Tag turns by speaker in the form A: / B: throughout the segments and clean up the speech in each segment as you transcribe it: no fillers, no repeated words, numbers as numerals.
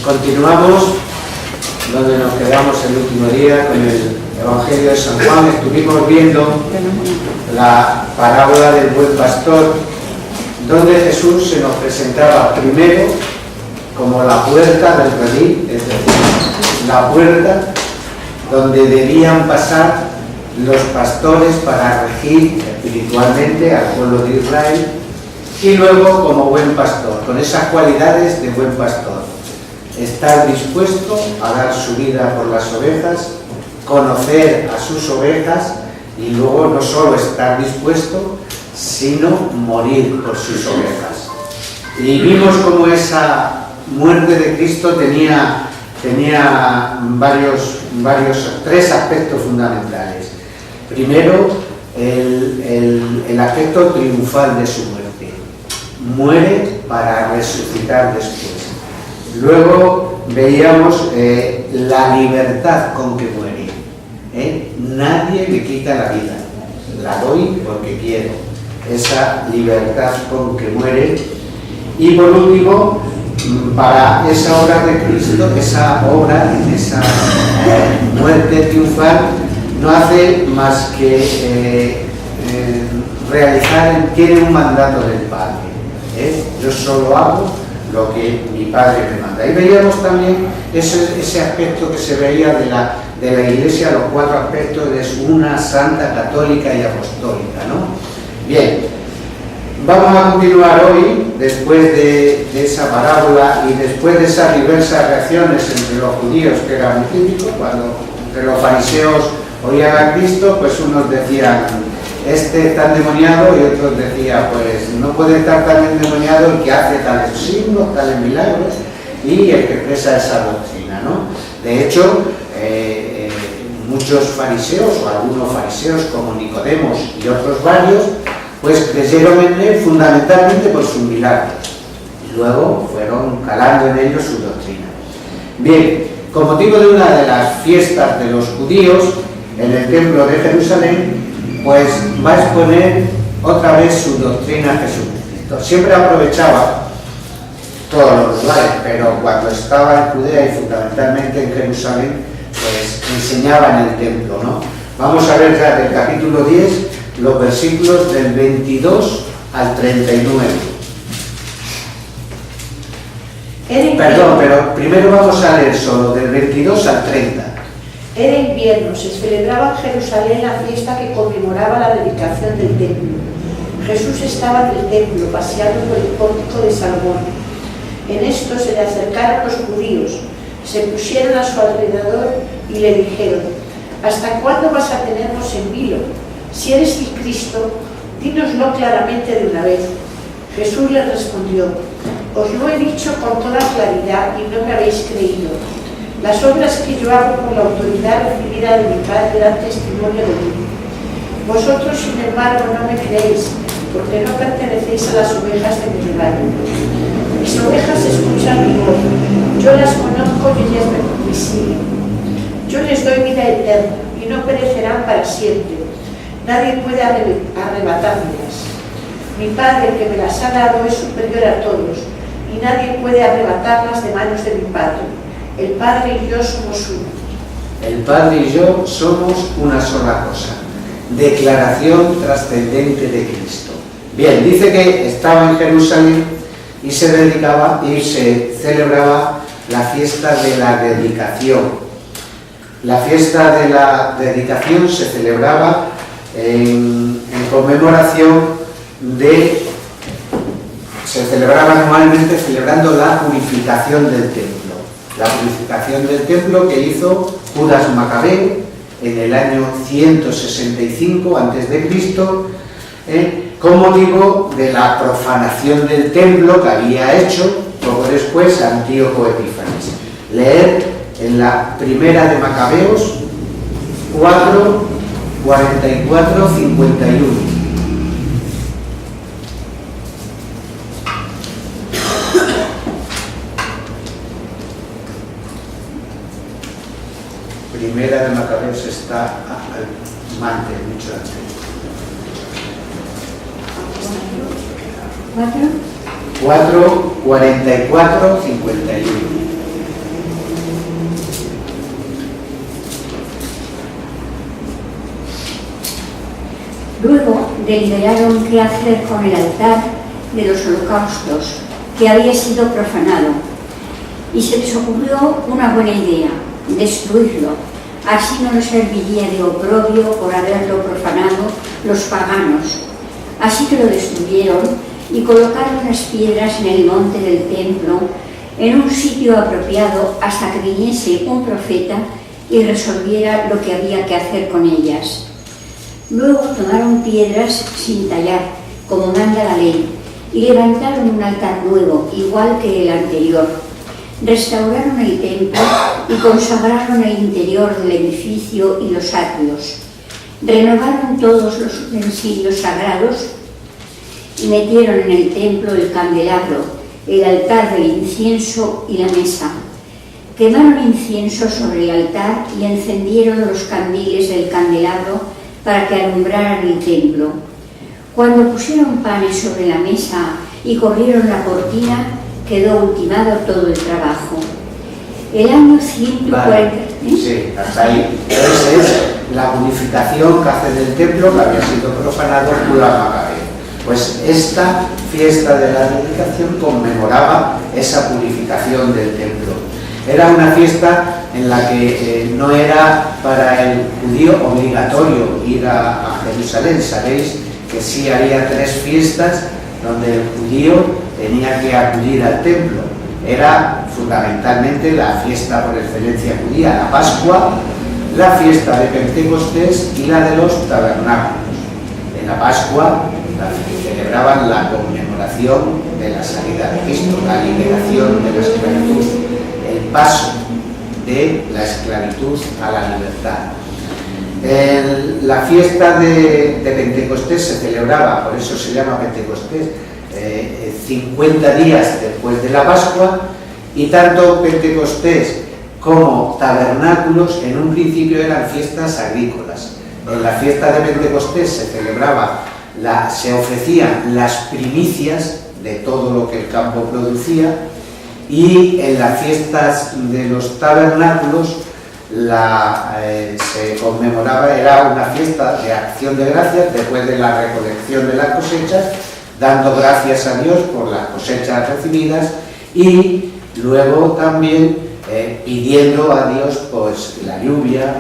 A: Continuamos donde nos quedamos el último día con el Evangelio de San Juan. Estuvimos viendo la parábola del buen pastor, donde Jesús se nos presentaba primero como la puerta del redil, es decir, la puerta donde debían pasar los pastores para regir espiritualmente al pueblo de Israel, y luego como buen pastor, con esas cualidades de buen pastor: estar dispuesto a dar su vida por las ovejas, conocer a sus ovejas y luego no solo estar dispuesto, sino morir por sus ovejas. Y vimos cómo esa muerte de Cristo tenía tres aspectos fundamentales. Primero, el aspecto triunfal de su muerte. Muere para resucitar después. Luego veíamos la libertad con que muere. Nadie me quita la vida, la doy porque quiero. Esa libertad con que muere. Y por último, para esa obra de Cristo, esa obra, esa muerte triunfal, no hace más que realizar, tiene un mandato del Padre. Yo solo hago lo que mi Padre me manda. Y veíamos también ese aspecto que se veía de la Iglesia, los cuatro aspectos: es una, santa, católica y apostólica, ¿no? Bien, vamos a continuar hoy, después de esa parábola y después de esas diversas reacciones entre los judíos, que era muy típico, cuando entre los fariseos oían a Cristo, pues unos decían: este está endemoniado, y otros decían: pues no puede estar tan endemoniado el que hace tales signos, tales milagros, y el que expresa esa doctrina, ¿no? De hecho, muchos fariseos, o algunos fariseos como Nicodemos y otros varios, pues creyeron en él fundamentalmente por sus milagros, y luego fueron calando en ellos su doctrina. Bien, con motivo de una de las fiestas de los judíos en el templo de Jerusalén, pues va a exponer otra vez su doctrina a Jesucristo. Siempre aprovechaba todos los lugares, pero cuando estaba en Judea y fundamentalmente en Jerusalén, pues enseñaba en el templo, ¿no? Vamos a ver ya del capítulo 10 los versículos del 22 al 39. Perdón, pero primero vamos a leer solo del 22 al 30.
B: Era invierno, se celebraba en Jerusalén la fiesta que conmemoraba la dedicación del templo. Jesús estaba en el templo, paseando por el pórtico de Salomón. En esto se le acercaron los judíos, se pusieron a su alrededor y le dijeron: ¿hasta cuándo vas a tenernos en vilo? Si eres el Cristo, dínoslo claramente de una vez. Jesús les respondió: os lo he dicho con toda claridad y no me habéis creído. Las obras que yo hago por la autoridad recibida de mi Padre dan testimonio de mí. Vosotros, sin embargo, no me creéis, porque no pertenecéis a las ovejas de mi rebaño. Mis ovejas escuchan mi voz, yo las conozco y ellas me siguen. Yo les doy vida eterna y no perecerán para siempre. Nadie puede arrebatármelas. Mi Padre, que me las ha dado, es superior a todos, y nadie puede arrebatarlas de manos de mi Padre. El Padre y yo somos uno.
A: El Padre y yo somos una sola cosa. Declaración trascendente de Cristo. Bien, dice que estaba en Jerusalén y se dedicaba y se celebraba la fiesta de la dedicación. La fiesta de la dedicación se celebraba en conmemoración de... Se celebraba anualmente celebrando la purificación del templo. La purificación del templo que hizo Judas Macabeo en el año 165 a.C., con motivo de la profanación del templo que había hecho poco después Antíoco Epífanes. Leer en la primera de Macabeos 4, 44, 51. Primera de Macabeos está antes, mucho antes. 4, 44, 51.
C: deliberaron qué hacer con el altar de los holocaustos, que había sido profanado, y se les ocurrió una buena idea: destruirlo. Así no nos serviría de oprobio por haberlo profanado los paganos. Así que lo destruyeron y colocaron las piedras en el monte del templo, en un sitio apropiado, hasta que viniese un profeta y resolviera lo que había que hacer con ellas. Luego tomaron piedras sin tallar, como manda la ley, y levantaron un altar nuevo, igual que el anterior. Restauraron el templo y consagraron el interior del edificio y los atrios. Renovaron todos los utensilios sagrados y metieron en el templo el candelabro, el altar del incienso y la mesa. Quemaron incienso sobre el altar y encendieron los candiles del candelabro para que alumbraran el templo. Cuando pusieron panes sobre la mesa y corrieron la cortina, quedó ultimado todo el trabajo. El año 140...
A: Sí, hasta ahí. Esa es la purificación que hace del templo, que había sido profanado por la Macabeo. Pues esta fiesta de la dedicación conmemoraba esa purificación del templo. Era una fiesta en la que no era para el judío obligatorio ir a Jerusalén. Sabéis que sí había 3 fiestas donde el judío tenía que acudir al templo. Era fundamentalmente la fiesta por excelencia judía, la Pascua, la fiesta de Pentecostés y la de los tabernáculos. En la Pascua celebraban la conmemoración de la salida de Cristo, la liberación de la esclavitud, el paso de la esclavitud a la libertad. La fiesta de Pentecostés se celebraba, por eso se llama Pentecostés, 50 días después de la Pascua, y tanto Pentecostés como tabernáculos en un principio eran fiestas agrícolas. En la fiesta de Pentecostés se celebraba, se ofrecían las primicias de todo lo que el campo producía, y en las fiestas de los tabernáculos se conmemoraba, era una fiesta de acción de gracias después de la recolección de las cosechas, dando gracias a Dios por las cosechas recibidas, y luego también pidiendo a Dios pues la lluvia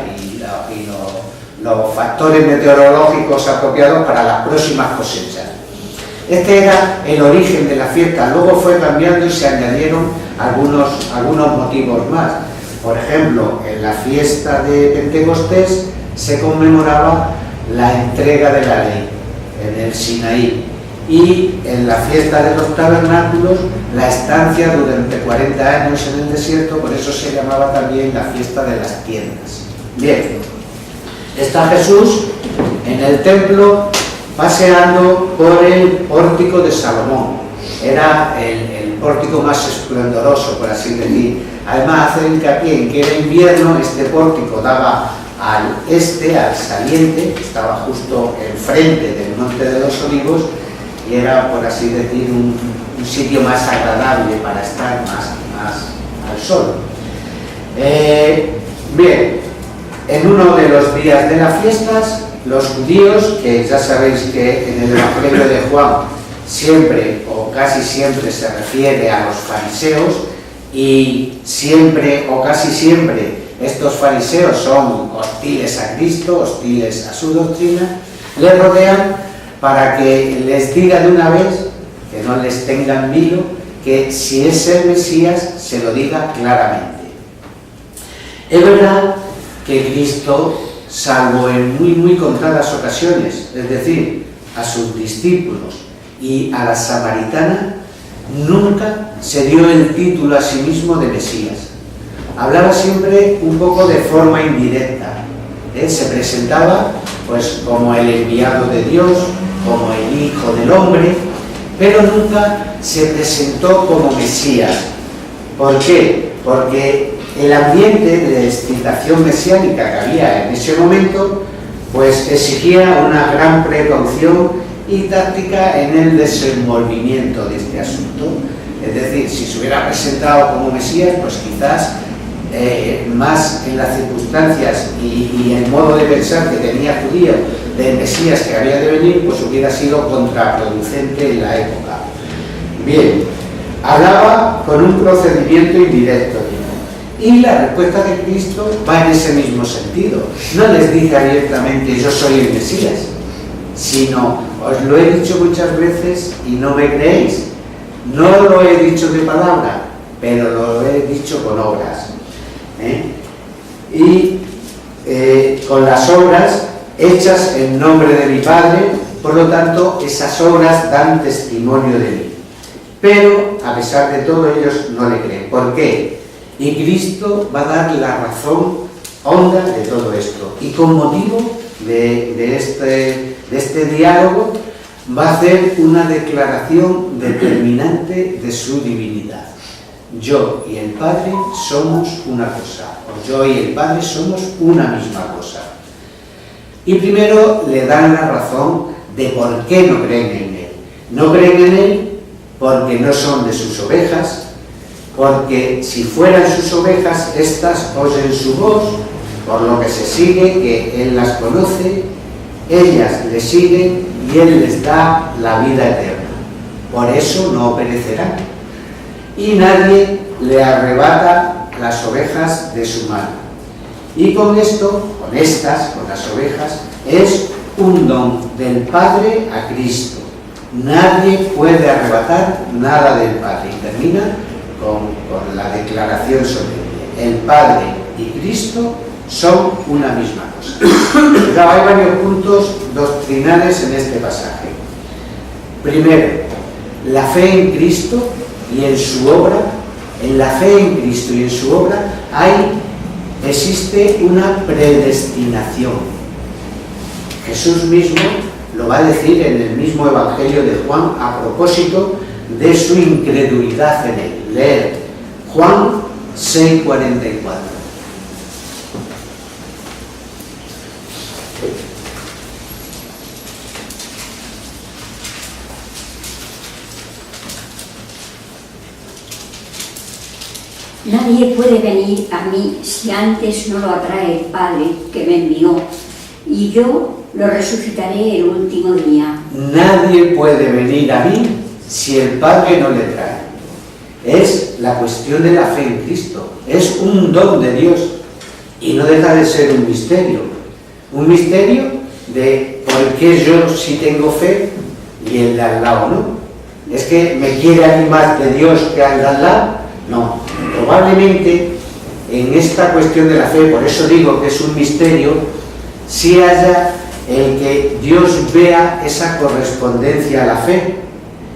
A: y los factores meteorológicos apropiados para las próximas cosechas. Este era el origen de la fiesta. Luego fue cambiando y se añadieron algunos motivos más. Por ejemplo, en la fiesta de Pentecostés se conmemoraba la entrega de la ley en el Sinaí, y en la fiesta de los tabernáculos la estancia durante 40 años en el desierto, por eso se llamaba también la fiesta de las tiendas. Bien, está Jesús en el templo paseando por el pórtico de Salomón. Era el pórtico más esplendoroso, por así decir. Además, hace hincapié en que era invierno. Este pórtico daba al este, al saliente, estaba justo enfrente del Monte de los Olivos, y era, por así decir, un sitio más agradable para estar más al sol. Bien, en uno de los días de las fiestas, los judíos, que ya sabéis que en el Evangelio de Juan siempre o casi siempre se refiere a los fariseos, y siempre o casi siempre estos fariseos son hostiles a Cristo, hostiles a su doctrina, le rodean para que les diga de una vez, que no les tengan miedo, que si es el Mesías se lo diga claramente. Es verdad que Cristo, salvo en muy contadas ocasiones, es decir, a sus discípulos y a la samaritana, nunca se dio el título a sí mismo de Mesías. Hablaba siempre un poco de forma indirecta, se presentaba pues como el enviado de Dios, como el Hijo del Hombre, pero nunca se presentó como Mesías. ¿Por qué? Porque el ambiente de excitación mesiánica que había en ese momento pues exigía una gran precaución y táctica en el desenvolvimiento de este asunto. Es decir, si se hubiera presentado como Mesías, pues quizás más en las circunstancias y el modo de pensar que tenía judío del Mesías que había de venir, pues hubiera sido contraproducente en la época. Bien, hablaba con un procedimiento indirecto, y la respuesta de Cristo va en ese mismo sentido. No les dice abiertamente yo soy el Mesías, sino os lo he dicho muchas veces y no me creéis. No lo he dicho de palabra, pero lo he dicho con obras. Y con las obras hechas en nombre de mi Padre, por lo tanto esas obras dan testimonio de mí. Pero a pesar de todo ellos no le creen. ¿Por qué? Y Cristo va a dar la razón honda de todo esto. Y con motivo de este diálogo va a hacer una declaración determinante de su divinidad. Yo y el Padre somos una cosa, o yo y el Padre somos una misma cosa. Y primero le dan la razón de por qué no creen en Él. No creen en Él porque no son de sus ovejas, porque si fueran sus ovejas, éstas oyen su voz, por lo que se sigue que Él las conoce, ellas le siguen y Él les da la vida eterna. Por eso no perecerán. Y nadie le arrebata las ovejas de su mano. Y con esto, con las ovejas, es un don del Padre a Cristo. Nadie puede arrebatar nada del Padre. Y termina con la declaración solemne. El Padre y Cristo son una misma cosa. Pero hay varios puntos doctrinales en este pasaje. Primero, la fe en Cristo y en su obra. En la fe en Cristo y en su obra existe una predestinación. Jesús mismo lo va a decir en el mismo Evangelio de Juan a propósito de su incredulidad en él. Leer Juan 6:44.
C: Nadie puede venir a mí si antes no lo atrae el Padre que me envió, y yo lo resucitaré el último día.
A: Nadie puede venir a mí si el Padre no le trae. Es la cuestión de la fe en Cristo. Es un don de Dios y no deja de ser un misterio. Un misterio de por qué yo sí tengo fe y el de al lado no. ¿Es que me quiere a mí más de Dios que al de al lado? No. Probablemente en esta cuestión de la fe, por eso digo que es un misterio, si haya el que Dios vea esa correspondencia a la fe.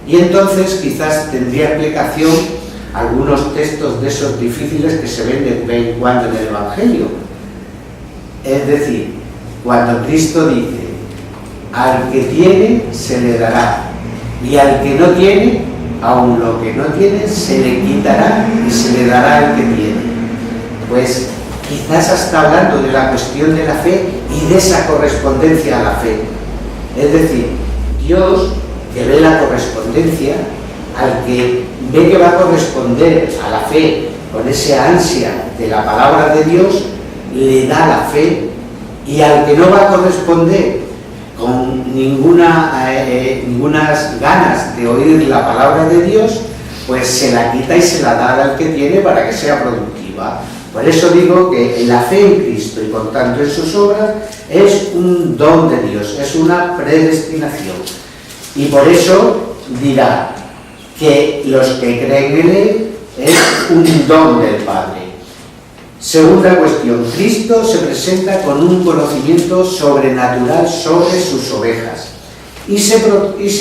A: Y entonces quizás tendría explicación algunos textos de esos difíciles que se ven de vez en cuando en el Evangelio. Es decir, cuando Cristo dice, al que tiene se le dará, y al que no tiene, aun lo que no tiene, se le quitará y se le dará al que tiene. Pues quizás está hablando de la cuestión de la fe y de esa correspondencia a la fe. Es decir, Dios, que ve la correspondencia, al que ve que va a corresponder a la fe con esa ansia de la palabra de Dios, le da la fe, y al que no va a corresponder con ninguna ganas de oír la palabra de Dios, pues se la quita y se la da al que tiene para que sea productiva. Por eso digo que la fe en Cristo y por tanto en sus obras es un don de Dios, es una predestinación. Y por eso dirá que los que creen en Él es un don del Padre. Segunda cuestión, Cristo se presenta con un conocimiento sobrenatural sobre sus ovejas y se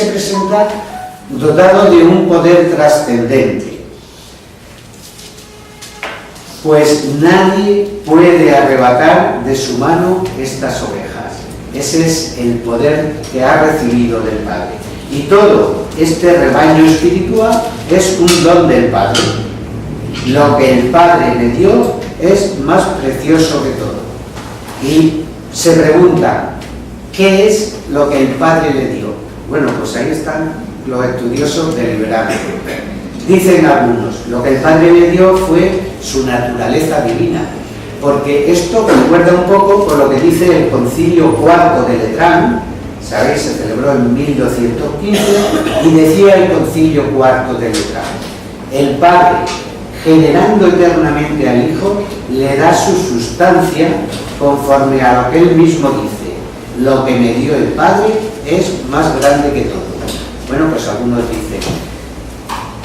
A: presenta dotado de un poder trascendente. Pues nadie puede arrebatar de su mano estas ovejas. Ese es el poder que ha recibido del Padre. Y todo este rebaño espiritual es un don del Padre. Lo que el Padre le dio es más precioso que todo. Y se pregunta, ¿qué es lo que el Padre le dio? Bueno, pues ahí están los estudiosos deliberando. Dicen algunos, lo que el Padre le dio fue su naturaleza divina, porque esto recuerda un poco con lo que dice el Concilio IV de Letrán. Sabéis, se celebró en 1215 y decía el Concilio IV de Letrán: el Padre, generando eternamente al Hijo, le da su sustancia conforme a lo que él mismo dice: lo que me dio el Padre es más grande que todo. Bueno, pues algunos dicen,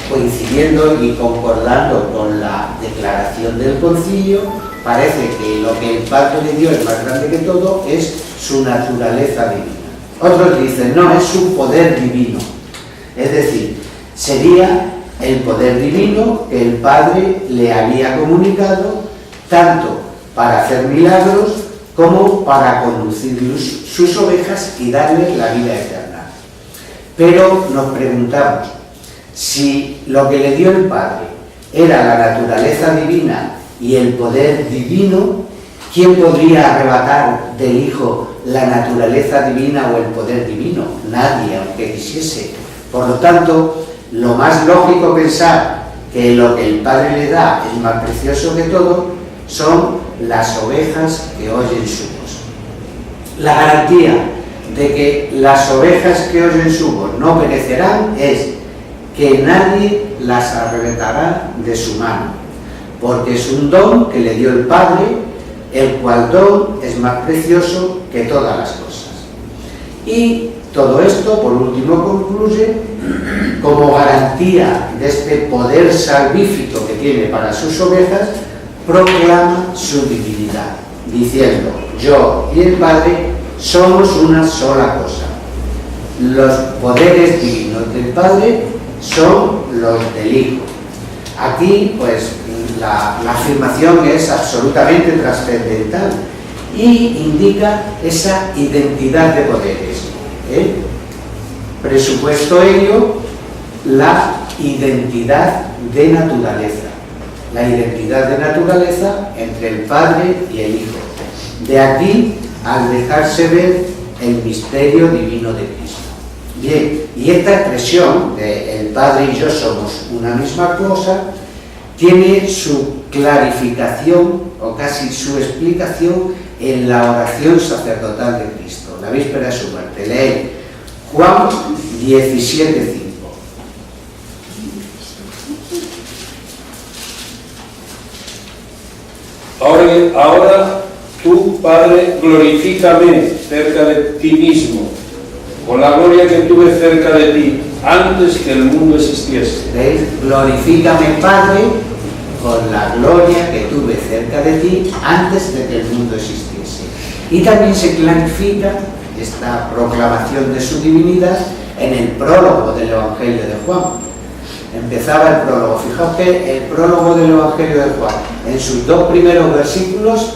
A: coincidiendo y concordando con la declaración del concilio, parece que lo que el Padre le dio es más grande que todo, es su naturaleza divina. Otros dicen, no, es su poder divino. Es decir, sería el poder divino que el Padre le había comunicado, tanto para hacer milagros como para conducir sus ovejas y darles la vida eterna. Pero nos preguntamos, si lo que le dio el Padre era la naturaleza divina y el poder divino, ¿quién podría arrebatar del Hijo la naturaleza divina o el poder divino? Nadie, aunque quisiese. Por lo tanto, lo más lógico pensar que lo que el Padre le da es más precioso que todo son las ovejas que oyen su voz. La garantía de que las ovejas que oyen su voz no perecerán es que nadie las arrebatará de su mano, porque es un don que le dio el Padre, el cual don es más precioso que todas las cosas. Y todo esto, por último, concluye como garantía de este poder salvífico que tiene para sus ovejas, proclama su divinidad, diciendo: yo y el Padre somos una sola cosa. Los poderes divinos del Padre son los del Hijo. Aquí, pues, la afirmación es absolutamente trascendental y indica esa identidad de poderes. Presupuesto ello, la identidad de naturaleza. La identidad de naturaleza entre el Padre y el Hijo. De aquí, al dejarse ver el misterio divino de Cristo. Bien, y esta expresión de el Padre y yo somos una misma cosa tiene su clarificación o casi su explicación en la oración sacerdotal de Cristo, la víspera de su muerte. Leed Juan 17:5.
D: Ahora tú, Padre, glorifícame cerca de ti mismo, con la gloria que tuve cerca de ti, antes que el mundo existiese.
A: ¿Veis? Glorifícame, Padre, con la gloria que tuve cerca de ti, antes de que el mundo existiese. Y también se clarifica esta proclamación de su divinidad en el prólogo del Evangelio de Juan. Empezaba el prólogo. Fijaos que el prólogo del Evangelio de Juan, en sus 2 primeros versículos,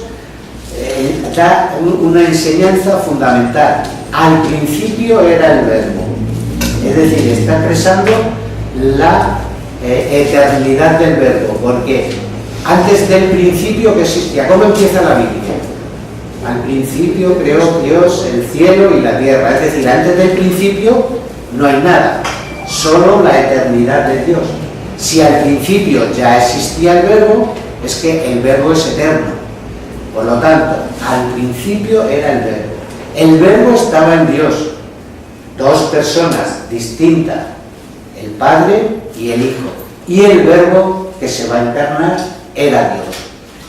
A: da una enseñanza fundamental. Al principio era el Verbo, es decir, está expresando la eternidad del Verbo, porque antes del principio que existía, ¿cómo empieza la Biblia? Al principio creó Dios el cielo y la tierra, es decir, antes del principio no hay nada, solo la eternidad de Dios. Si al principio ya existía el Verbo, es que el Verbo es eterno. Por lo tanto, al principio era el Verbo. El Verbo estaba en Dios. 2 personas distintas, el Padre y el Hijo. Y el Verbo que se va a encarnar era Dios.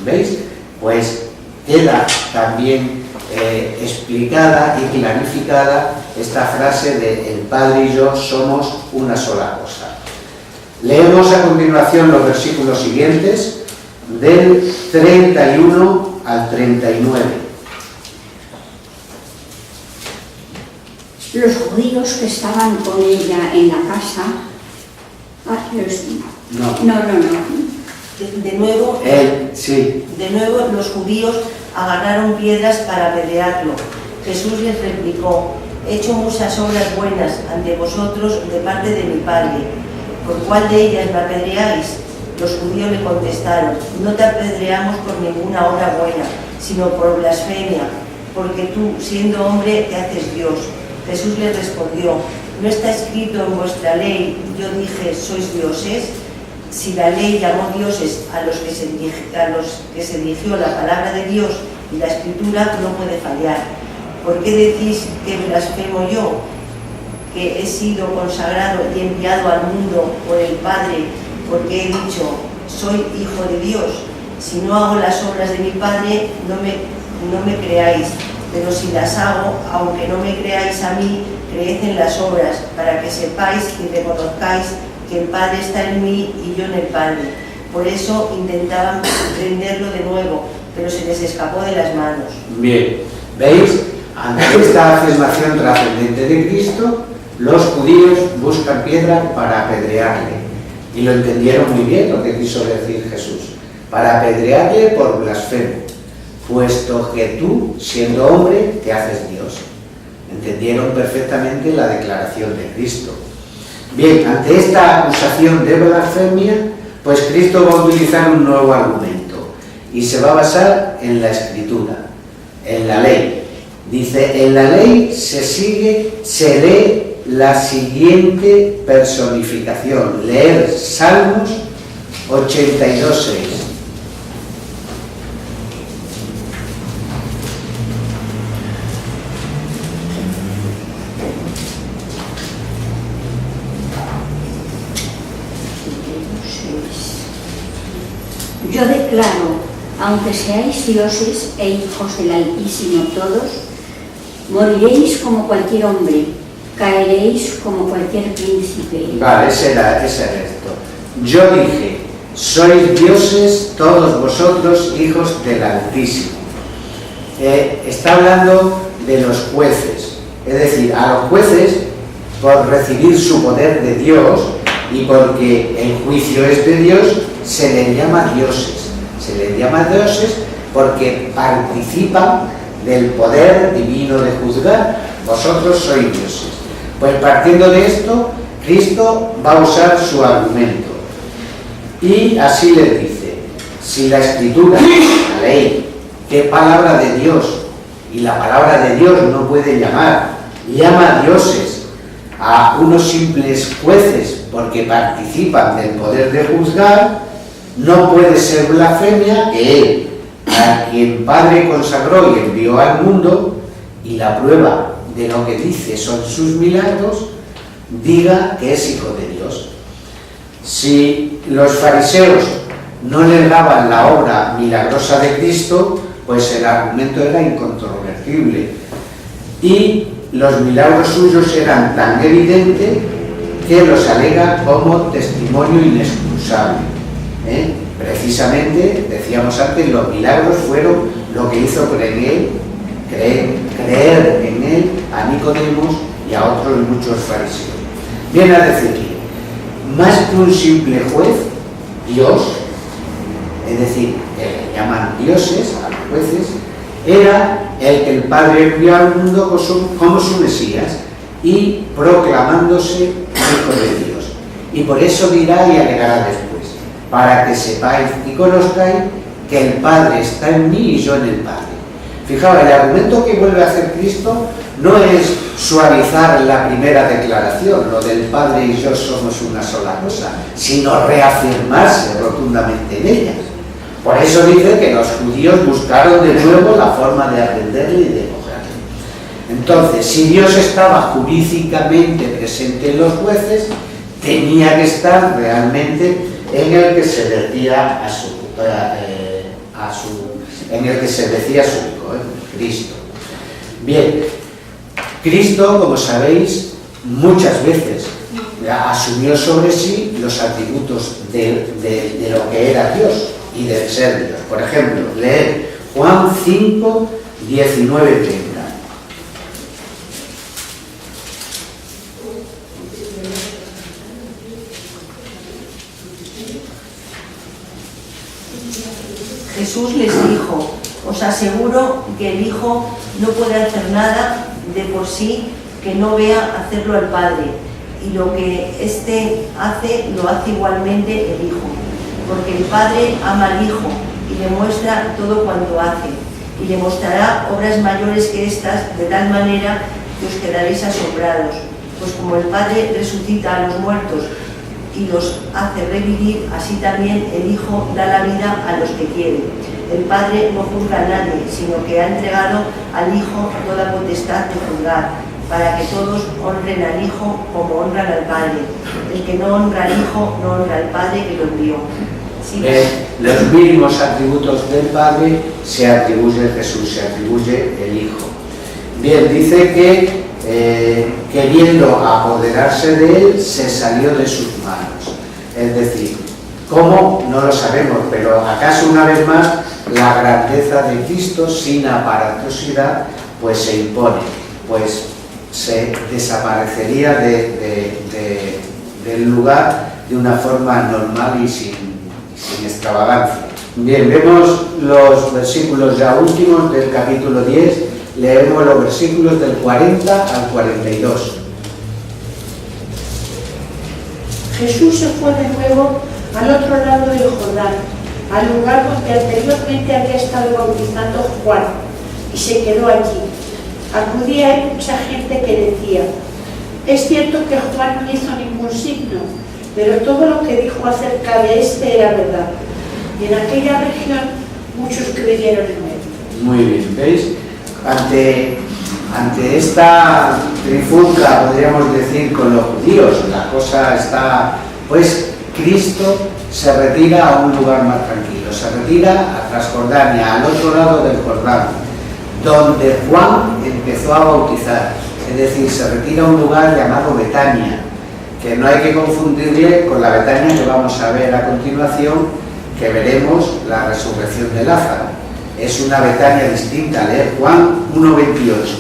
A: ¿Veis? Pues queda también explicada y clarificada esta frase de el Padre y yo somos una sola cosa. Leemos a continuación los versículos siguientes, del 31 al 39.
C: Los judíos que estaban con ella en la casa... No.
B: De nuevo,
A: sí.
B: De nuevo los judíos agarraron piedras para apedrearlo. Jesús les replicó: he hecho muchas obras buenas ante vosotros de parte de mi Padre. ¿Por cuál de ellas me apedreáis? Los judíos le contestaron: no te apedreamos por ninguna obra buena, sino por blasfemia, porque tú, siendo hombre, te haces Dios. Jesús les respondió: ¿no está escrito en vuestra ley, yo dije, sois dioses?
E: Si la ley llamó dioses a los que se dirigió la palabra de Dios y la Escritura, no puede fallar. ¿Por qué decís que blasfemo yo, que he sido consagrado y enviado al mundo por el Padre, porque he dicho, soy hijo de Dios? Si no hago las obras de mi Padre, no me creáis, pero si las hago, aunque no me creáis a mí, creed en las obras, para que sepáis y reconozcáis que el Padre está en mí y yo en el Padre. Por eso intentaban prenderlo de nuevo, pero se les escapó de las manos.
A: Bien, ¿veis? Ante esta afirmación trascendente de Cristo, los judíos buscan piedra para apedrearle. Y lo entendieron muy bien lo que quiso decir Jesús. Para apedrearle por blasfemo, puesto que tú, siendo hombre, te haces Dios. Entendieron perfectamente la declaración de Cristo. Bien, ante esta acusación de blasfemia, pues Cristo va a utilizar un nuevo argumento y se va a basar en la Escritura, en la ley. Dice, en la ley se lee la siguiente personificación. Leer Salmos 82:6.
C: Yo declaro, aunque seáis dioses e hijos del Altísimo todos, moriréis como cualquier hombre, caeréis como cualquier príncipe.
A: Vale, ese era esto. Yo dije, sois dioses todos vosotros, hijos del Altísimo. Está hablando de los jueces, es decir, a los jueces, por recibir su poder de Dios y porque el juicio es de Dios, se les llama dioses. Se les llama dioses porque participan del poder divino de juzgar. Vosotros sois dioses. Pues partiendo de esto, Cristo va a usar su argumento. Y así les dice, si la Escritura, la ley, que es palabra de Dios, y la palabra de Dios no puede llama a dioses a unos simples jueces porque participan del poder de juzgar, no puede ser blasfemia que él, a quien Padre consagró y envió al mundo, y la prueba de lo que dice son sus milagros, diga que es hijo de Dios. Si los fariseos no le daban la obra milagrosa de Cristo, pues el argumento era incontrovertible. Y los milagros suyos eran tan evidentes que los alega como testimonio inexcusable. Precisamente, decíamos antes, los milagros fueron lo que hizo creer en él a Nicodemos y a otros muchos fariseos. Viene a decir que más que un simple juez, Dios, es decir, que le llaman dioses a los jueces, era el que el Padre envió al mundo como su Mesías y proclamándose hijo de Dios. Y por eso dirá y alegará después, para que sepáis y conozcáis que el Padre está en mí y yo en el Padre. Fijaos, el argumento que vuelve a hacer Cristo no es suavizar la primera declaración, lo del Padre y yo somos una sola cosa, sino reafirmarse rotundamente en ella. Por eso dice que los judíos buscaron de nuevo la forma de atenderle y de cogerle. Entonces, si Dios estaba jurídicamente presente en los jueces, tenía que estar realmente en el que se decía en el que se decía su hijo, Cristo. Bien, Cristo, como sabéis, muchas veces asumió sobre sí los atributos de lo que era Dios y del ser Dios. Por ejemplo, leer Juan 5, 19 y 30.
E: Jesús les dijo, os aseguro que el Hijo no puede hacer nada de por sí que no vea hacerlo al Padre, y lo que éste hace, lo hace igualmente el Hijo, porque el Padre ama al Hijo y le muestra todo cuanto hace, y le mostrará obras mayores que estas, de tal manera que os quedaréis asombrados, pues como el Padre resucita a los muertos y los hace revivir, así también el Hijo da la vida a los que quiere. El Padre no juzga a nadie, sino que ha entregado al Hijo toda potestad de juzgar, para que todos honren al Hijo como honran al Padre. El que no honra al Hijo no honra al Padre que lo envió. ¿Sí?
A: Los mínimos atributos del Padre se atribuye Jesús, se atribuye el Hijo. Bien, dice que queriendo apoderarse de él, se salió de sus manos. Es decir, ¿cómo? No lo sabemos, pero acaso una vez más la grandeza de Cristo sin aparatosidad pues se impone, pues se desaparecería del lugar de una forma normal y sin extravagancia. Bien, vemos los versículos ya últimos del capítulo 10, leemos los versículos del 40 al 42.
B: Jesús se fue de nuevo al otro lado del Jordán, al lugar donde anteriormente había estado bautizando Juan, y se quedó allí. Acudía a él mucha gente que decía: es cierto que Juan no hizo ningún signo, pero todo lo que dijo acerca de este era verdad. Y en aquella región muchos creyeron en él.
A: Muy bien, ¿veis? Ante esta trifulca, podríamos decir, con los judíos, la cosa está, pues Cristo se retira a un lugar más tranquilo, se retira a Transjordania, al otro lado del Jordán, donde Juan empezó a bautizar, es decir, se retira a un lugar llamado Betania, que no hay que confundirle con la Betania que vamos a ver a continuación, que veremos la resurrección de Lázaro. Es una Betania distinta. Leer Juan 1:28.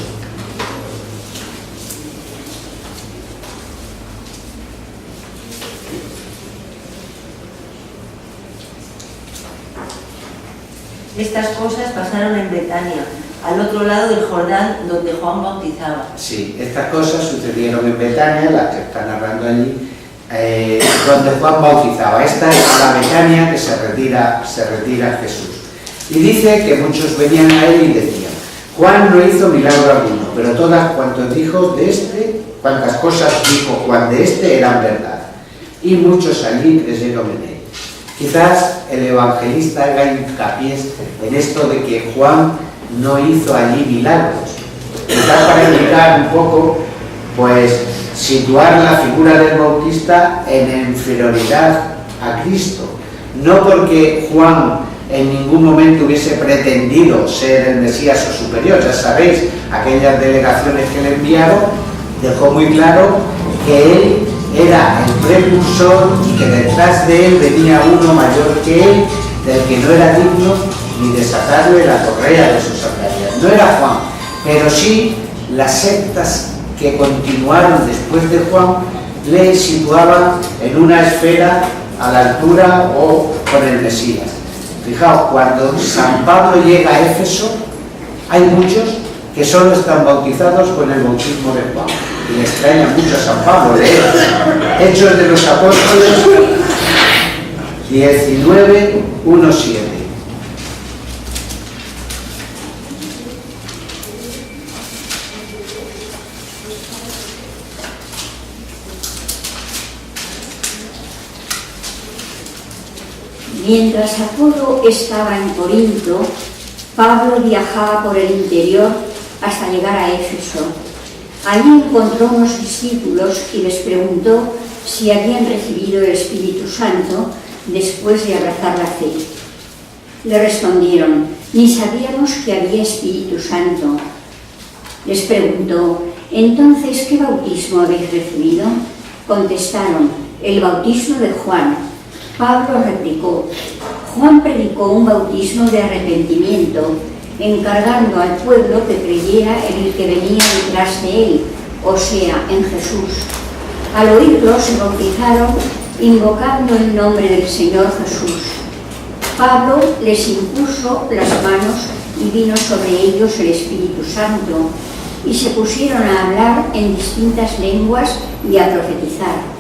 E: Estas cosas pasaron en Betania, al otro lado del Jordán, donde Juan bautizaba.
A: Sí, estas cosas sucedieron en Betania, las que está narrando allí, donde Juan bautizaba. Esta es la Betania que se retira Jesús. Y dice que muchos venían a él y decían: Juan no hizo milagro alguno, pero todas cuantas cosas dijo Juan de este eran verdad. Y muchos allí creyeron en él. Quizás el evangelista haga hincapié en esto de que Juan no hizo allí milagros. Quizás para indicar un poco, pues, situar la figura del Bautista en inferioridad a Cristo. No porque Juan en ningún momento hubiese pretendido ser el Mesías o superior. Ya sabéis, aquellas delegaciones que le enviaron, dejó muy claro que él era el precursor y que detrás de él venía uno mayor que él, del que no era digno ni desatarle la correa de sus sandalias. No era Juan, pero sí las sectas que continuaron después de Juan le situaban en una esfera a la altura o con el Mesías. Fijaos, cuando San Pablo llega a Éfeso, hay muchos que solo están bautizados con el bautismo de Juan. Y le extraña mucho a San Pablo. Hechos de los Apóstoles 19:1-7.
C: Mientras Apolo estaba en Corinto, Pablo viajaba por el interior hasta llegar a Éfeso. Allí encontró unos discípulos y les preguntó si habían recibido el Espíritu Santo después de abrazar la fe. Le respondieron: ni sabíamos que había Espíritu Santo. Les preguntó: entonces, ¿qué bautismo habéis recibido? Contestaron: el bautismo de Juan. Pablo replicó: Juan predicó un bautismo de arrepentimiento, encargando al pueblo que creyera en el que venía detrás de él, o sea, en Jesús. Al oírlo se bautizaron invocando el nombre del Señor Jesús. Pablo les impuso las manos y vino sobre ellos el Espíritu Santo, y se pusieron a hablar en distintas lenguas y a profetizar.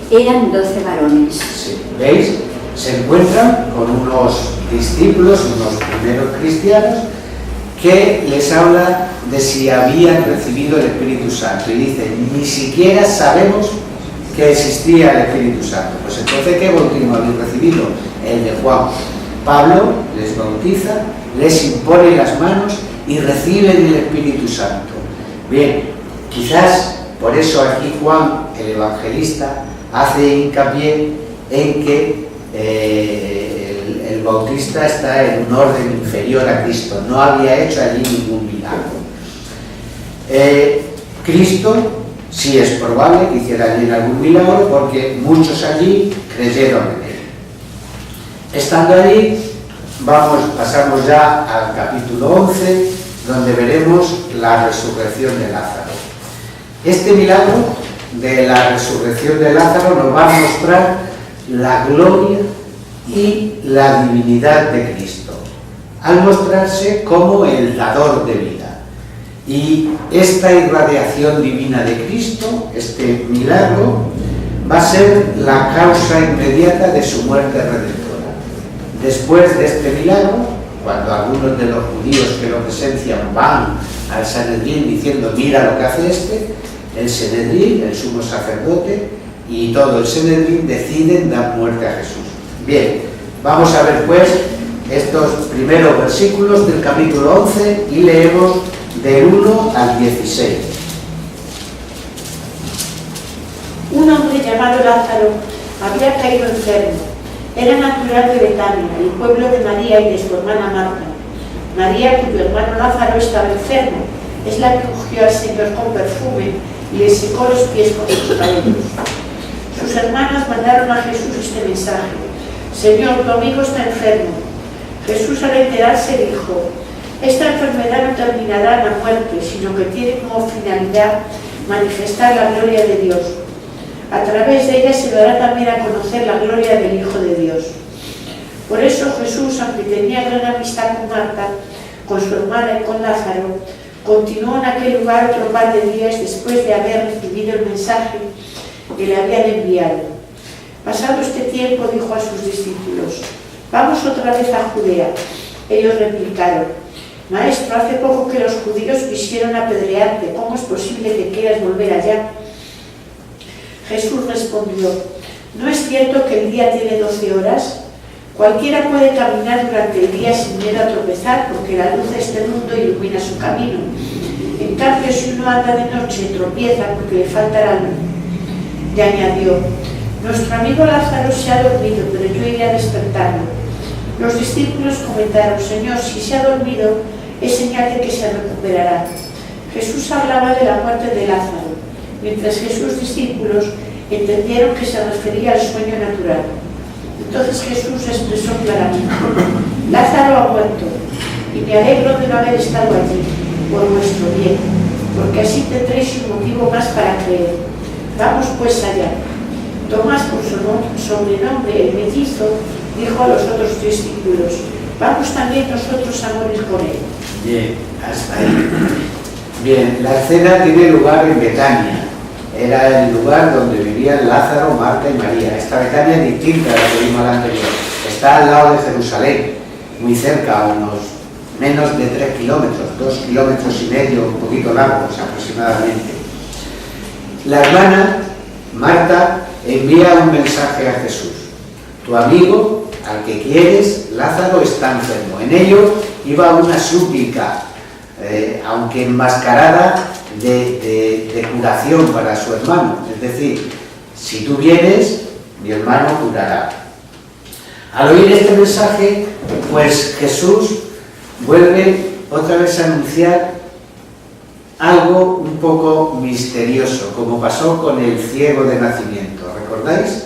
C: Eran 12 varones.
A: Sí, ¿veis? Se encuentran con unos discípulos, unos primeros cristianos, que les habla de si habían recibido el Espíritu Santo. Y dicen: ni siquiera sabemos que existía el Espíritu Santo. Pues entonces, ¿qué bautismo habéis recibido? El de Juan. Pablo les bautiza, les impone las manos y reciben el Espíritu Santo. Bien, quizás por eso aquí Juan, el evangelista, hace hincapié en que el bautista está en un orden inferior a Cristo, no había hecho allí ningún milagro. Cristo sí es probable que hiciera allí algún milagro porque muchos allí creyeron en él. Estando allí, pasamos ya al capítulo 11, donde veremos la resurrección de Lázaro. Este milagro de la resurrección de Lázaro nos va a mostrar la gloria y la divinidad de Cristo, al mostrarse como el dador de vida. Y esta irradiación divina de Cristo, este milagro, va a ser la causa inmediata de su muerte redentora. Después de este milagro, cuando algunos de los judíos que lo presencian van al Sanedrín diciendo: mira lo que hace este, el Sanedrín, el sumo sacerdote y todo el Sanedrín deciden dar muerte a Jesús. Bien, vamos a ver pues estos primeros versículos del capítulo 11 y leemos del 1 al 16.
B: Un hombre llamado Lázaro había caído enfermo. Era natural de Betania, el pueblo de María y de su hermana Marta. María, cuyo hermano Lázaro estaba enfermo, es la que ungió al Señor con perfume y le secó los pies con sus cabellos. Sus hermanas mandaron a Jesús este mensaje: Señor, tu amigo está enfermo. Jesús, al enterarse, dijo: esta enfermedad no terminará en la muerte, sino que tiene como finalidad manifestar la gloria de Dios. A través de ella se dará también a conocer la gloria del Hijo de Dios. Por eso Jesús, aunque tenía gran amistad con Marta, con su hermana y con Lázaro, continuó en aquel lugar otro par de días después de haber recibido el mensaje que le habían enviado. Pasado este tiempo, dijo a sus discípulos: vamos otra vez a Judea. Ellos replicaron: Maestro, hace poco que los judíos quisieron apedrearte, ¿cómo es posible que quieras volver allá? Jesús respondió: ¿no es cierto que el día tiene 12 horas? Cualquiera puede caminar durante el día sin miedo a tropezar, porque la luz de este mundo ilumina su camino. En cambio, si uno anda de noche, tropieza porque le falta la luz. Y añadió: nuestro amigo Lázaro se ha dormido, pero yo iré a despertarlo. Los discípulos comentaron: Señor, si se ha dormido, es señal de que se recuperará. Jesús hablaba de la muerte de Lázaro, mientras que sus discípulos entendieron que se refería al sueño natural. Entonces Jesús expresó claramente: Lázaro ha muerto, y me alegro de no haber estado allí, por vuestro bien, porque así tendréis un motivo más para creer. Vamos pues allá. Tomás, por su sobrenombre, el mellizo, dijo a los otros discípulos: vamos también nosotros a morir con él.
A: Bien, hasta ahí. Bien, la escena tiene lugar en Betania. Era el lugar donde vivían Lázaro, Marta y María. Esta Betania es distinta de la que vimos la anterior. Está al lado de Jerusalén, muy cerca, a unos menos de 3 kilómetros, 2 kilómetros y medio, un poquito largos aproximadamente. La hermana Marta envía un mensaje a Jesús: tu amigo, al que quieres, Lázaro, está enfermo. En ello iba una súplica, aunque enmascarada, de curación para su hermano. Es decir, si tú vienes, mi hermano curará. Al oír este mensaje, pues Jesús vuelve otra vez a anunciar algo un poco misterioso, como pasó con el ciego de nacimiento. ¿Recordáis?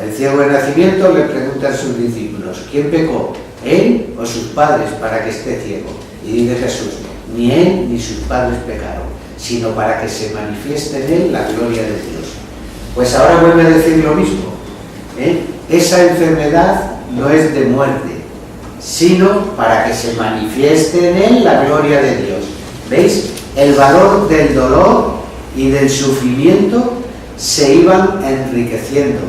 A: El ciego de nacimiento le pregunta a sus discípulos: ¿quién pecó, él o sus padres, para que esté ciego? Y dice Jesús: ni él ni sus padres pecaron, sino para que se manifieste en él la gloria de Dios. Pues ahora vuelve a decir lo mismo. Esa enfermedad no es de muerte, sino para que se manifieste en él la gloria de Dios. ¿Veis? El valor del dolor y del sufrimiento se iban enriqueciendo.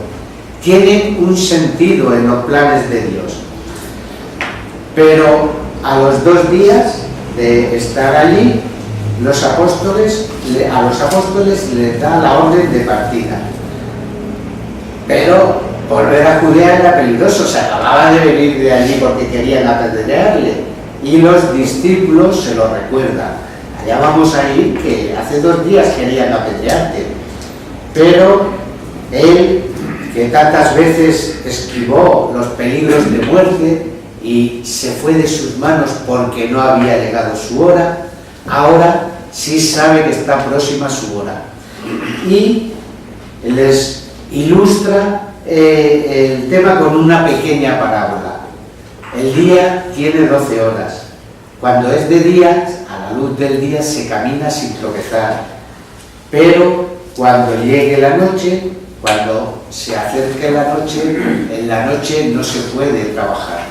A: Tienen un sentido en los planes de Dios. Pero a los 2 días de estar allí, a los apóstoles les da la orden de partida. Pero volver a Judea era peligroso, se acababa de venir de allí porque querían apedrearle. Y los discípulos se lo recuerdan. Allá vamos a ir, que hace 2 días querían apedrearte. Pero él, que tantas veces esquivó los peligros de muerte y se fue de sus manos porque no había llegado su hora, ahora sí sabe que está próxima su hora. Y les ilustra el tema con una pequeña parábola. El día tiene 12 horas. Cuando es de día, a la luz del día se camina sin tropezar. Pero cuando llegue la noche, cuando se acerque la noche, en la noche no se puede trabajar.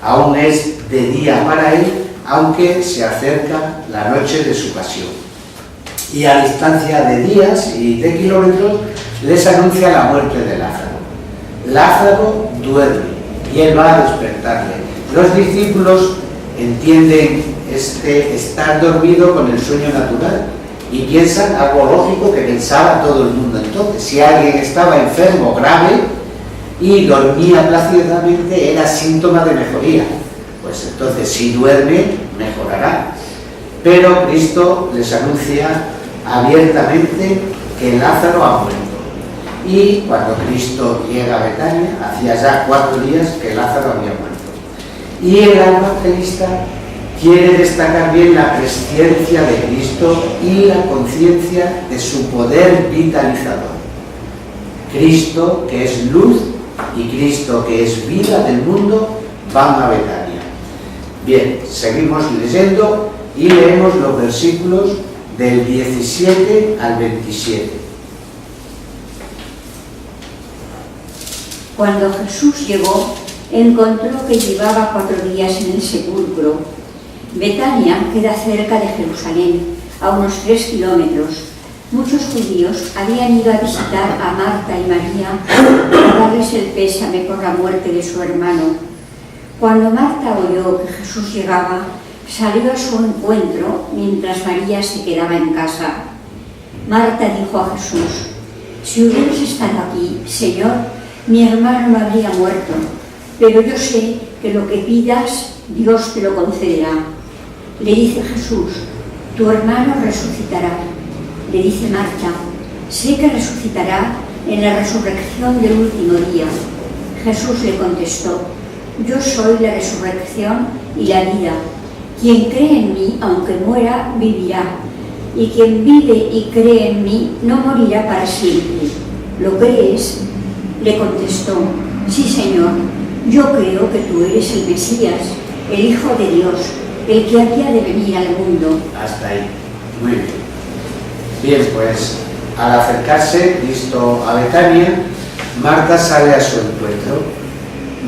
A: Aún es de día para él, aunque se acerca la noche de su pasión. Y a distancia de días y de kilómetros les anuncia la muerte de Lázaro. Lázaro duerme y él va a despertarle. Los discípulos entienden estar dormido con el sueño natural y piensan algo lógico que pensaba todo el mundo entonces. Si alguien estaba enfermo grave y dormía plácidamente, era síntoma de mejoría. Pues entonces si duerme, mejorará. Pero Cristo les anuncia abiertamente que Lázaro ha muerto. Y cuando Cristo llega a Betania, hacía ya 4 días que Lázaro había muerto. Y el evangelista quiere destacar bien la presciencia de Cristo y la conciencia de su poder vitalizador. Cristo, que es luz, y Cristo, que es vida del mundo, van a Betania. Bien, seguimos leyendo y leemos los versículos del 17 al 27.
C: Cuando Jesús llegó, encontró que llevaba 4 días en el sepulcro. Betania queda cerca de Jerusalén, a unos 3 kilómetros. Muchos judíos habían ido a visitar a Marta y María para darles el pésame por la muerte de su hermano. Cuando Marta oyó que Jesús llegaba, salió a su encuentro mientras María se quedaba en casa. Marta dijo a Jesús: si hubieras estado aquí, Señor, mi hermano no habría muerto, pero yo sé que lo que pidas, Dios te lo concederá. Le dice Jesús: tu hermano resucitará. Le dice Marta: sé que resucitará en la resurrección del último día. Jesús le contestó: yo soy la resurrección y la vida. Quien cree en mí, aunque muera, vivirá. Y quien vive y cree en mí, no morirá para siempre. ¿Lo crees? Le contestó: sí, Señor, yo creo que tú eres el Mesías, el Hijo de Dios, el que había de venir al mundo.
A: Hasta ahí. Muy bien. Bien, pues al acercarse Cristo a Betania, Marta sale a su encuentro,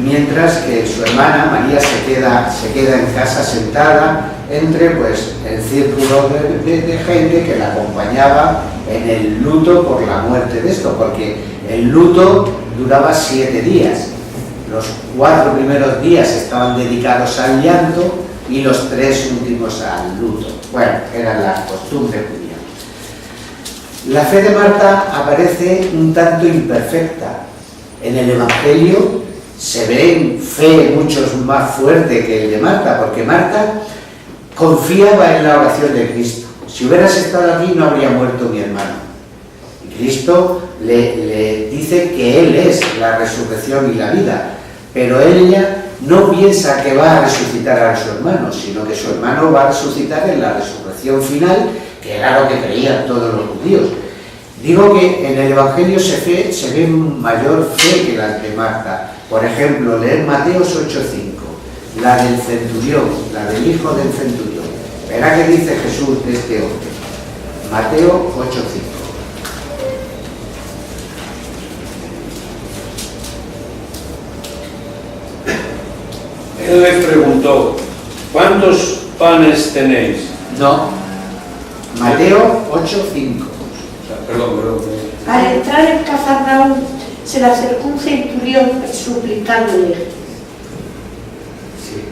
A: mientras que su hermana María se queda en casa sentada entre pues el círculo de gente que la acompañaba en el luto por la muerte de esto, porque el luto duraba 7 días. Los 4 primeros días estaban dedicados al llanto y los 3 últimos al luto. Bueno, eran las costumbres judías. La fe de Marta aparece un tanto imperfecta. En el Evangelio se ve fe mucho más fuerte que el de Marta, porque Marta confiaba en la oración de Cristo. Si hubieras estado aquí no habría muerto mi hermano. Y Cristo le dice que Él es la resurrección y la vida, pero ella no piensa que va a resucitar a su hermano, sino que su hermano va a resucitar en la resurrección final, que era lo que creían todos los judíos. Digo que en el Evangelio se ve mayor fe que la de Marta. Por ejemplo, leer Mateo 8:5, la del centurión, la del hijo del centurión. Verá qué dice Jesús de este hombre. Mateo 8:5.
D: Él le preguntó: ¿cuántos panes tenéis?
A: No, Mateo 8:5.
D: Perdón.
B: Al entrar en Cafarnaúm, se le acercó un centurión suplicándole.
A: Sí.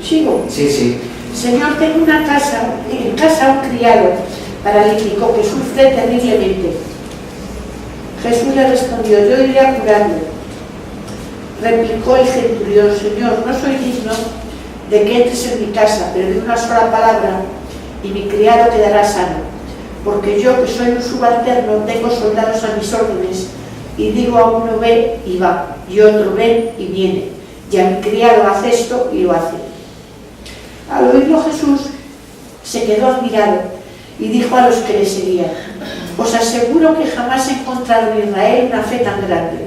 B: ¿Sigo?
A: Sí.
B: Señor, tengo en casa un criado paralítico que sufre terriblemente. Jesús le respondió: yo iré a curarlo. Replicó el centurión: Señor, no soy digno de que entres en mi casa, pero de una sola palabra y mi criado quedará sano. Porque yo, que soy un subalterno, tengo soldados a mis órdenes, y digo a uno: ve y va, y otro: ven y viene, y a mi criado: haz esto, y lo hace. Al oírlo Jesús se quedó admirado y dijo a los que le seguían: os aseguro que jamás he encontrado en Israel una fe tan grande.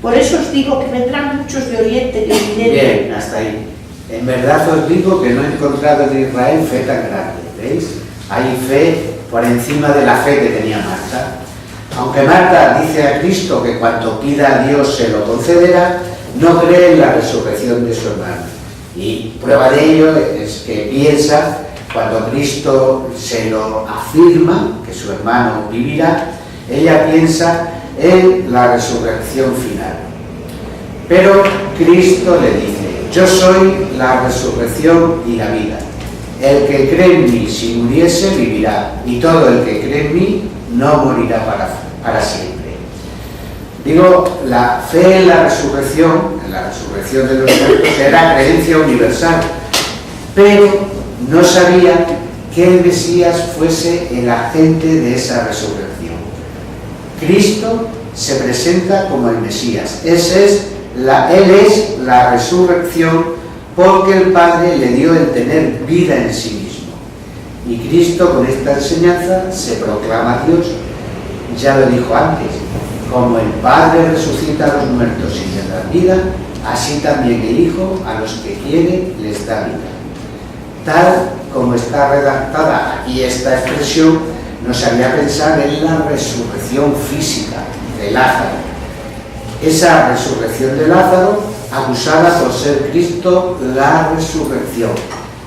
B: Por eso os digo que vendrán muchos de Oriente y de Occidente.
A: Bien, hasta ahí. En verdad os digo que no he encontrado en Israel fe tan grande. ¿Veis? Hay fe por encima de la fe que tenía Marta. Aunque Marta dice a Cristo que cuanto pida a Dios se lo concederá, no cree en la resurrección de su hermano. Y prueba de ello es que piensa, cuando Cristo se lo afirma, que su hermano vivirá, ella piensa en la resurrección final. Pero Cristo le dice: yo soy la resurrección y la vida. El que cree en mí, si muriese, vivirá, y todo el que cree en mí no morirá para siempre. Digo, la fe en la resurrección de los muertos, era creencia universal, pero no sabía que el Mesías fuese el agente de esa resurrección. Cristo se presenta como el Mesías. Él es la resurrección, porque el Padre le dio el tener vida en sí mismo. Y Cristo, con esta enseñanza, se proclama Dios. Ya lo dijo antes: como el Padre resucita a los muertos y les da vida, así también el Hijo a los que quiere les da vida. Tal como está redactada aquí esta expresión, nos haría pensar en la resurrección física de Lázaro. Esa resurrección de Lázaro, acusada por ser Cristo la resurrección.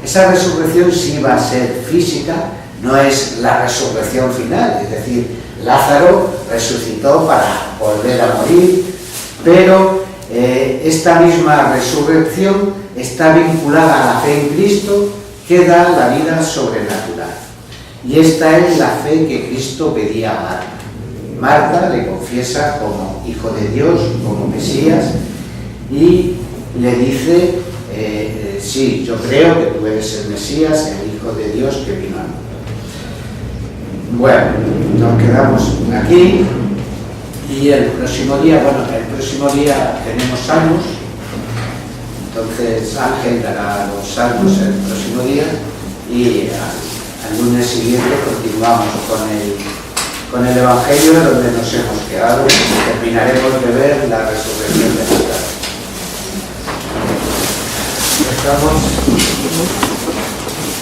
A: Esa resurrección sí va a ser física, no es la resurrección final, es decir, Lázaro resucitó para volver a morir, pero esta misma resurrección está vinculada a la fe en Cristo, que da la vida sobrenatural. Y esta es la fe que Cristo pedía a Marta. Marta le confiesa como Hijo de Dios, como Mesías, y le dice: sí, yo creo que tú eres el Mesías, el Hijo de Dios que vino al mundo. Bueno, nos quedamos aquí, y el próximo día tenemos salmos. Entonces Ángel dará los salmos el próximo día, y al lunes siguiente continuamos con el Evangelio donde nos hemos quedado, y terminaremos de ver la resurrección de Lázaro. Estamos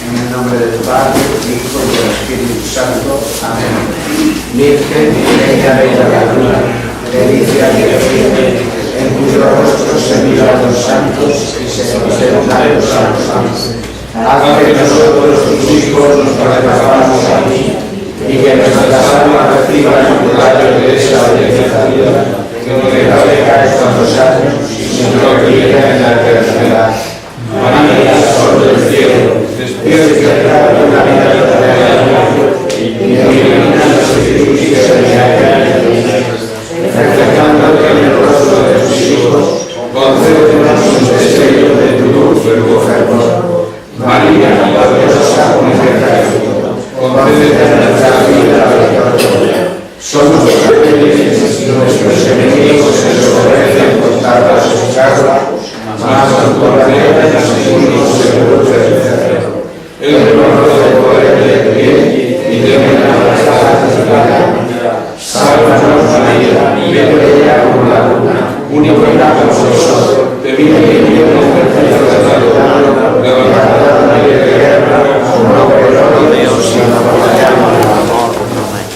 A: en el nombre del Padre, del Hijo y del Espíritu Santo. Amén. Virgen y Reina de la luna, delicia de Dios, en cuyo rostro se miran los santos y se contemplan los santos. Haz que nosotros, tus hijos, nos parezcamos a ti, y que nuestras almas reciban el rayo de esa belleza vida, que no decaiga estos 2 años, sino que llegue en la eternidad. María, sol del cielo, despierta de una vida eterna, y ilumina los espíritus que se reflejándote en el rostro de tus hijos, concédenos un destello de tu luz y tu fervor. María, poderosa confianza, concédenos nuestra vida victoria. Somos rebeldes y nuestros enemigos se sobrecen contra sus cargas, mas con correa de los enemigos se produce el cerro. El rostro de poder de bien y de una paz de la sálvanos, María, y bella como la luna, única como nosotros, te vive y Dios levantado de guerra, no por el odio, sino por la llama del amor. Amén.